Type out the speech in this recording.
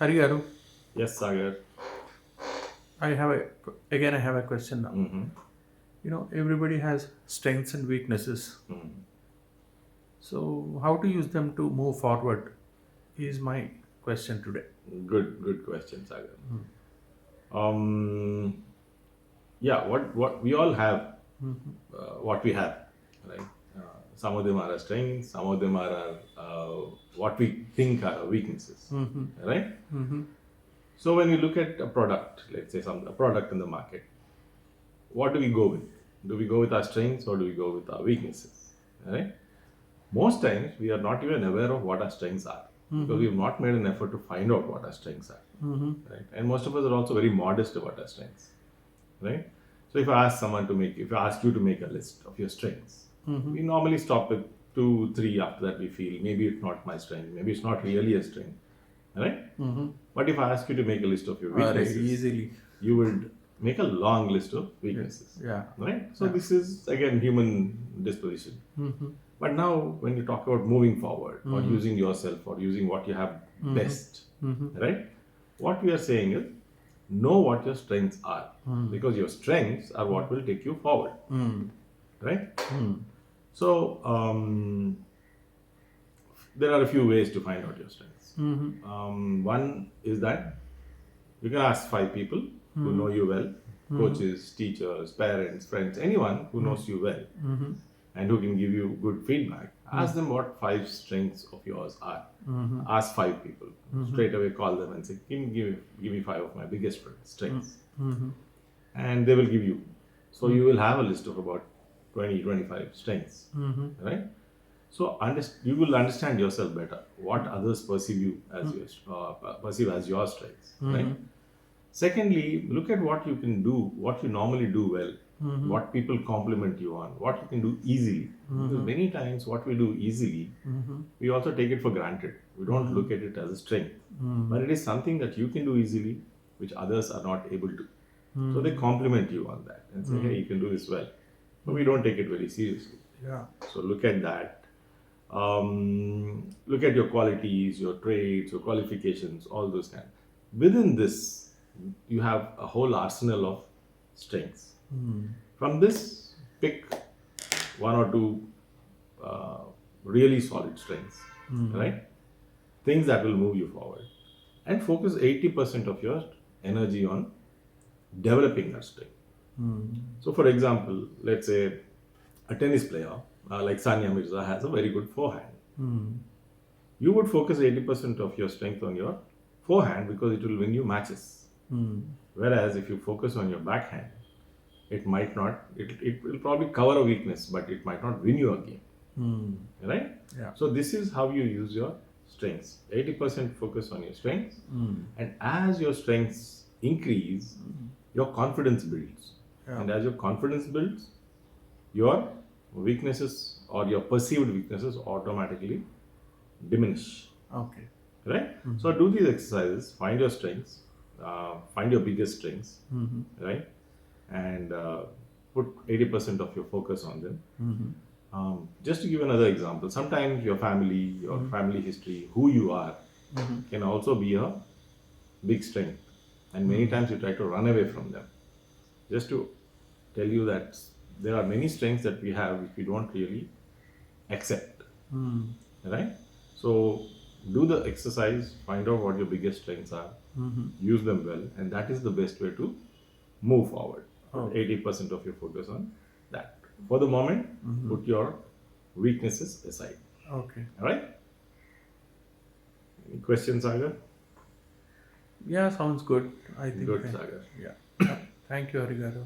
Harigaru, Yes, Sagar. I have a question now. Mm-hmm. Everybody has strengths and weaknesses. Mm. So, how to use them to move forward is my question today. Good question, Sagar. Um, yeah, what we all have, what we have, right? Some of them are our strengths, some of them are our, what we think are our weaknesses, right? So when we look at a product, let's say a product in the market, what do we go with? Do we go with our strengths or do we go with our weaknesses, right? Most times we are not even aware of what our strengths are because we have not made an effort to find out what our strengths are, right? And most of us are also very modest about our strengths, right? So if I ask you to make a list of your strengths, we normally stop with two, three. After that, we feel maybe it's not my strength, maybe it's not really a strength, right? But if I ask you to make a list of your weaknesses, Easily. you would make a long list of weaknesses, Yeah. right? So this is again human disposition. But now, when you talk about moving forward or using yourself or using what you have best, right? What we are saying is know what your strengths are because your strengths are what will take you forward, right? So, there are a few ways to find out your strengths. One is that you can ask five people who know you well, coaches, teachers, parents, friends, anyone who knows you well and who can give you good feedback. Ask them what five strengths of yours are. Ask five people. Straight away call them and say, give me five of my biggest strengths. And they will give you. So you will have a list of about 20, 25 strengths, right? So you will understand yourself better, what others perceive as your strengths, right? Secondly, look at what you can do, what you normally do well, what people compliment you on, what you can do easily. Because many times, what we do easily, we also take it for granted. We don't look at it as a strength, but it is something that you can do easily, which others are not able to. So they compliment you on that and say, "Hey, you can do this well," but we don't take it very seriously. Yeah. So look at that. Look at your qualities, your traits, your qualifications, all those kind. Within this, you have a whole arsenal of strengths. From this, pick one or two really solid strengths, right? Things that will move you forward, and focus 80% of your energy on developing that strength. So, for example, let's say a tennis player like Sania Mirza has a very good forehand. You would focus 80% of your strength on your forehand because it will win you matches. Whereas if you focus on your backhand, it might not, it will probably cover a weakness, but it might not win you a game. Right? Yeah. So this is how you use your strengths. 80% focus on your strengths. And as your strengths increase, your confidence builds. Yeah. And as your confidence builds, your weaknesses or your perceived weaknesses automatically diminish. Okay. Right? So do these exercises, find your strengths, find your biggest strengths, right? And put 80% of your focus on them. Just to give another example, sometimes your family history, who you are, can also be a big strength. And many times you try to run away from them. Just to tell you that there are many strengths that we have which we don't really accept. Right? So do the exercise, find out what your biggest strengths are, use them well, and that is the best way to move forward. Put 80% of your focus on that. For the moment, put your weaknesses aside. Okay. All right? Any questions, Sagar? Yeah, sounds good. I think. Good, Sagar. Yeah. Thank you, Harigaru.